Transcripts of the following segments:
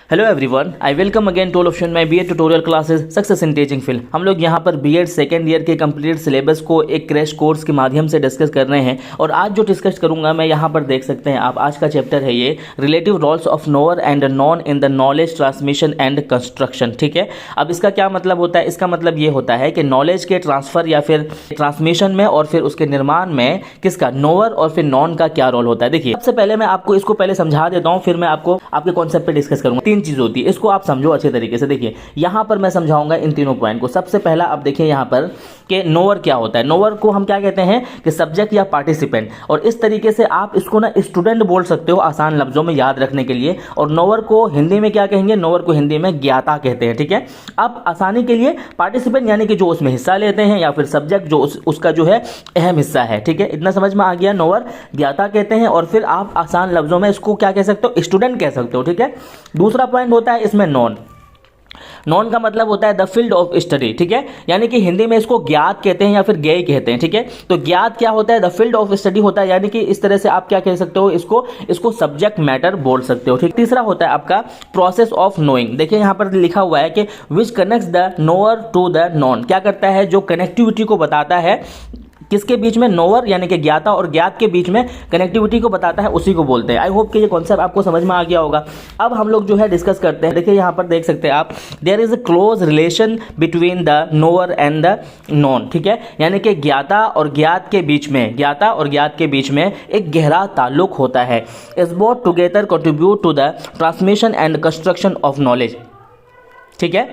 Hello everyone, I welcome again to all of my BEd tutorial classes success in teaching field. हम लोग यहाँ पर BEd second year के complete syllabus को एक क्रैश कोर्स के माध्यम से डिस्कस कर रहे हैं। और आज जो डिस्कस करूंगा मैं यहाँ पर देख सकते हैं आप, आज का चैप्टर है ये relative roles of knower and known in the knowledge transmission and construction. ठीक है, अब इसका क्या मतलब होता है? इसका मतलब ये होता है कि नॉलेज के ट्रांसफर या फिर ट्रांसमिशन में और फिर उसके निर्माण में किसका, नोअर और फिर नॉन का क्या रोल होता है। देखिए, सबसे पहले मैं आपको इसको पहले समझा देता हूँ, फिर मैं आपको आपके कॉन्सेप्ट पे डिस्कस करूंगा। तीन चीज होती है, इसको आप समझो अच्छे तरीके से। देखिए, यहां पर मैं समझाऊंगा इन तीनों पॉइंट को। सबसे पहला आप देखिए यहां पर कि नोअर क्या होता है। नोअर को हम क्या कहते हैं कि सब्जेक्ट या पार्टिसिपेंट, और इस तरीके से आप इसको ना स्टूडेंट बोल सकते हो आसान लफ्जों में याद रखने के लिए। और नोअर को हिंदी में क्या कहेंगे? नोअर को हिंदी में ज्ञाता कहते हैं। ठीक है, अब आसानी के लिए पार्टिसिपेंट यानी कि जो उसमें हिस्सा लेते हैं, या फिर सब्जेक्ट जो उसका जो है अहम हिस्सा है। ठीक है, इतना समझ में आ गया। नोअर ज्ञाता कहते हैं, और फिर आप आसान लफ्जों में इसको क्या कह सकते हो? स्टूडेंट कह सकते हो। ठीक है, दूसरा पॉइंट होता है इसमें नॉन। नॉन का मतलब होता है द फील्ड ऑफ स्टडी। ठीक है, यानी कि हिंदी में इसको ज्ञात कहते हैं या फिर ज्ञेय कहते हैं। ठीक है, तो ज्ञात क्या होता है? द फील्ड ऑफ स्टडी होता है, यानी कि इस तरह से आप क्या कह सकते हो? इसको सब्जेक्ट मैटर बोल सकते हो। ठीक, तीसरा होता है आपका प्रोसेस ऑफ नोइंग। देखिए यहां पर लिखा हुआ है कि which connects the knower to the known. क्या करता है? जो कनेक्टिविटी को बताता है किसके बीच में? नोअर यानी कि ज्ञाता और ज्ञात के बीच में कनेक्टिविटी को बताता है, उसी को बोलते हैं। आई होप कि ये कॉन्सेप्ट आपको समझ में आ गया होगा। अब हम लोग जो है डिस्कस करते हैं। देखिए यहां पर देख सकते हैं आप, there is a close relation between the knower and the known. ठीक है, यानी कि ज्ञाता और ज्ञात के बीच में एक गहरा ताल्लुक होता है। Is both together contribute to the transmission and construction of knowledge. ठीक है,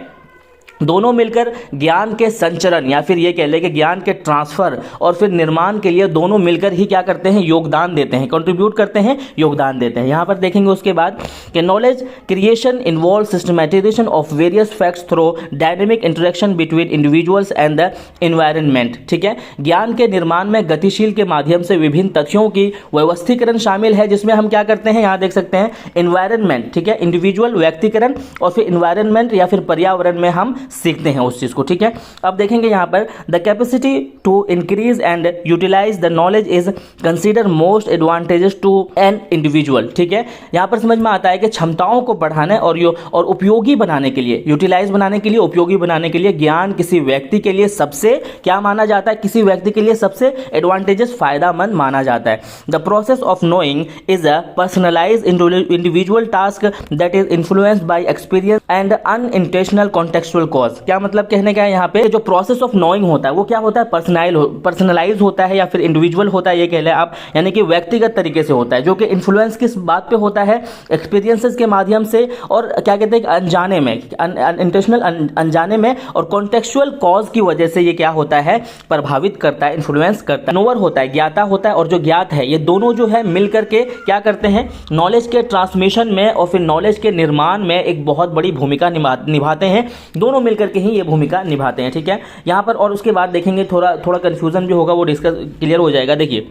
दोनों मिलकर ज्ञान के संचरण या फिर ये कह ले कि ज्ञान के ट्रांसफर और फिर निर्माण के लिए दोनों मिलकर ही क्या करते हैं? योगदान देते हैं, कंट्रीब्यूट करते हैं, योगदान देते हैं। यहां पर देखेंगे उसके बाद कि knowledge creation involve systematisation of various facts through dynamic interaction between individuals and the environment. ठीक है, ज्ञान के निर्माण में गतिशील के माध्यम से विभिन्न तथ्यों की व्यवस्थीकरण शामिल है, जिसमें हम क्या करते हैं? यहां देख सकते हैं एनवायरनमेंट। ठीक है, इंडिविजुअल व्यक्तिकरण और फिर एनवायरनमेंट या फिर पर्यावरण में हम सीखते हैं उस चीज को। ठीक है, अब देखेंगे यहां पर the capacity to increase and utilize the knowledge is consider most advantages to an individual. ठीक है, यहां पर समझ में आता है कि क्षमताओं को बढ़ाने और उपयोगी बनाने के लिए, यूटिलाइज बनाने के लिए, उपयोगी बनाने के लिए ज्ञान किसी व्यक्ति के लिए सबसे क्या माना जाता है? किसी व्यक्ति के लिए सबसे एडवांटेजेस, फायदामंद माना जाता है। The process of knowing is a personalize individual task that is influenced by experience and unintentional contextual cause. क्या मतलब कहने का है यहाँ पे? जो प्रोसेस ऑफ नोइंग होता है वो क्या होता है? पर्सनलाइज होता है या फिर इंडिविजुअल होता है, ये कह ले आप, यानी कि व्यक्तिगत तरीके से होता है, जो कि इन्फ्लुएंस किस बात पे होता है? एक्सपीरियंसेस के माध्यम से, और क्या कहते हैं? अनजाने में, इंटेंशनल अनजाने में, और कॉन्टेक्चुअल कॉज की वजह से ये क्या होता है? प्रभावित करता है, इन्फ्लुएंस करता है। नोअर होता है, ज्ञाता होता है, और जो ज्ञात है, ये दोनों जो है मिलकर के क्या करते हैं? नॉलेज के ट्रांसमिशन में और फिर नॉलेज के निर्माण में एक बहुत बड़ी भूमिका निभाते हैं। दोनों मिलकर के ही ये भूमिका निभाते हैं। ठीक है, यहां पर और उसके बाद देखेंगे थोड़ा कंफ्यूजन जो होगा वो डिस्कस क्लियर हो जाएगा। देखिए,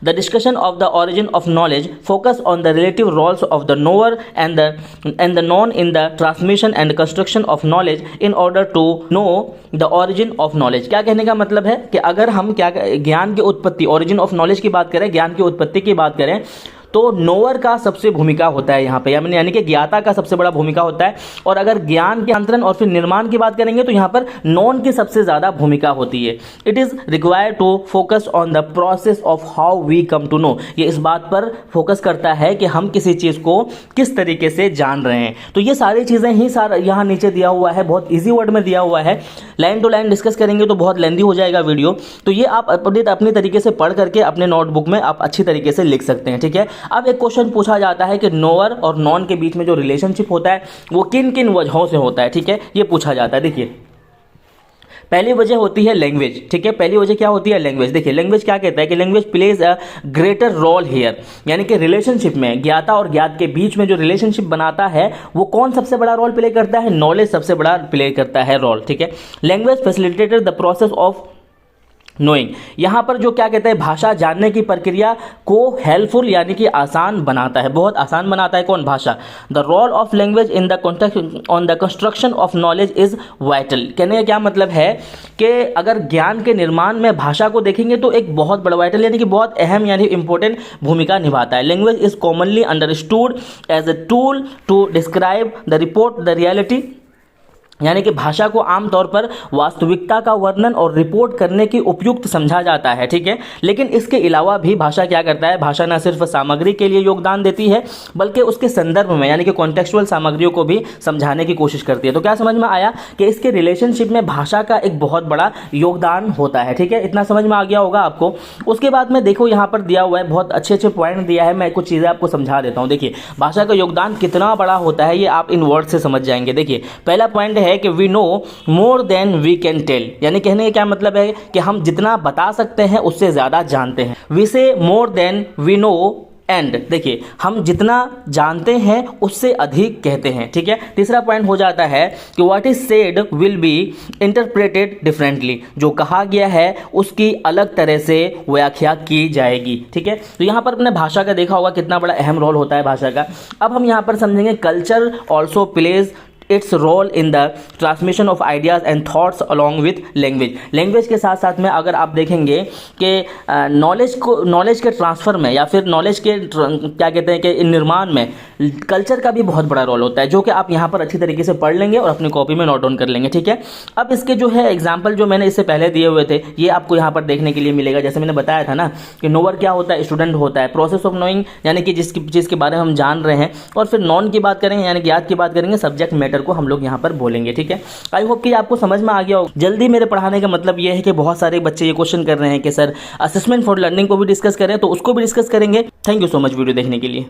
The discussion of the origin of knowledge focus on the relative roles of the knower and the known in the transmission and construction of knowledge in order to know the origin of knowledge। क्या कहने का मतलब है कि अगर हम क्या ज्ञान की उत्पत्ति, origin of knowledge की बात करें, ज्ञान की उत्पत्ति की बात करें, तो नोअर का सबसे भूमिका होता है यहाँ पे, यानी कि ज्ञाता का सबसे बड़ा भूमिका होता है। और अगर ज्ञान के अंतरण और फिर निर्माण की बात करेंगे तो यहाँ पर नॉन की सबसे ज्यादा भूमिका होती है। It is required to focus on the process of how we come to know. ये इस बात पर फोकस करता है कि हम किसी चीज को किस तरीके से जान रहे हैं। तो ये सारी चीजें ही यहाँ नीचे दिया हुआ है, बहुत ईजी वर्ड में दिया हुआ है। लाइन टू लाइन डिस्कस करेंगे तो बहुत लेंदी हो जाएगा वीडियो, तो ये आप अपनी तरीके से पढ़ करके अपने नोटबुक में आप अच्छी तरीके से लिख सकते हैं। ठीक है, अब एक क्वेश्चन पूछा जाता है कि नोअर और नॉन के बीच में जो रिलेशनशिप होता है वो किन किन वजहों से होता है। ठीक है, ये पूछा जाता है। देखिए, पहली वजह होती है लैंग्वेज। ठीक है, पहली वजह क्या होती है? लैंग्वेज। देखिए, लैंग्वेज क्या कहता है कि language plays a greater role here, यानी कि रिलेशनशिप में, ज्ञाता और ज्ञात के बीच में जो रिलेशनशिप बनाता है वो कौन सबसे बड़ा रोल प्ले करता है? नॉलेज सबसे बड़ा प्ले करता है रोल। ठीक है, language facilitated the process of knowing. यहाँ पर जो क्या कहते हैं, भाषा जानने की प्रक्रिया को हेल्पफुल यानी कि आसान बनाता है, बहुत आसान बनाता है। कौन? भाषा। The role of language in the context on the construction of knowledge is vital. कहने का क्या मतलब है कि अगर ज्ञान के निर्माण में भाषा को देखेंगे तो एक बहुत बड़ा, वाइटल यानी कि बहुत अहम यानी इंपॉर्टेंट भूमिका निभाता है। Language is commonly understood as a tool to describe the report the reality, यानी कि भाषा को आमतौर पर वास्तविकता का वर्णन और रिपोर्ट करने की उपयुक्त समझा जाता है, ठीक है। लेकिन इसके अलावा भी भाषा क्या करता है, भाषा न सिर्फ सामग्री के लिए योगदान देती है बल्कि उसके संदर्भ में यानी कि कॉन्टेक्चुअल सामग्रियों को भी समझाने की कोशिश करती है। तो क्या समझ में आया कि इसके रिलेशनशिप में भाषा का एक बहुत बड़ा योगदान होता है, ठीक है। इतना समझ में आ गया होगा आपको। उसके बाद में देखो यहाँ पर दिया हुआ है, बहुत अच्छे अच्छे पॉइंट दिया है, मैं कुछ चीज़ें आपको समझा देता हूँ। देखिए भाषा का योगदान कितना बड़ा होता है ये आप इन वर्ड से समझ जाएंगे। देखिए पहला पॉइंट है कि we know more than we can tell, यानी कहने का क्या मतलब है कि हम जितना बता सकते हैं उससे ज्यादा जानते हैं। We say more than we know and, देखिए हम जितना जानते हैं उससे अधिक कहते हैं, ठीक है। तीसरा पॉइंट हो जाता है कि what is said will be interpreted differently, जो कहा गया है उसकी अलग तरह से व्याख्या की जाएगी, ठीक है। तो यहाँ पर अपने भाषा का देखा होगा कितना बड़ा अहम रोल होता है भाषा का। अब हम यहाँ पर समझेंगे culture also plays its role in the transmission of ideas and thoughts along with language. Language के साथ साथ में अगर आप देखेंगे कि नॉलेज के ट्रांसफ़र में या फिर नॉलेज के क्या कहते हैं कि निर्माण में कल्चर का भी बहुत बड़ा रोल होता है, जो कि आप यहाँ पर अच्छी तरीके से पढ़ लेंगे और अपनी कॉपी में नोट डाउन कर लेंगे, ठीक है। अब इसके जो है एग्जाम्पल जो मैंने इससे पहले दिए हुए थे ये आपको यहाँ पर देखने के लिए मिलेगा। जैसे मैंने बताया था ना कि नोवर क्या होता है, स्टूडेंट होता है। प्रोसेस ऑफ नोइंग यानी कि जिस चीज़ के बारे में हम जान रहे हैं, और फिर नॉन की बात करेंगे यानी कि याद की बात करेंगे, सब्जेक्ट मैटर को हम लोग यहाँ पर बोलेंगे, ठीक है। आई होप कि आपको समझ में आ गया हो। जल्दी मेरे पढ़ाने का मतलब ये है कि बहुत सारे बच्चे ये क्वेश्चन कर रहे हैं कि सर असेसमेंट फॉर लर्निंग को भी डिस्कस करें, तो उसको भी डिस्कस करेंगे। Thank you so much video देखने के लिए।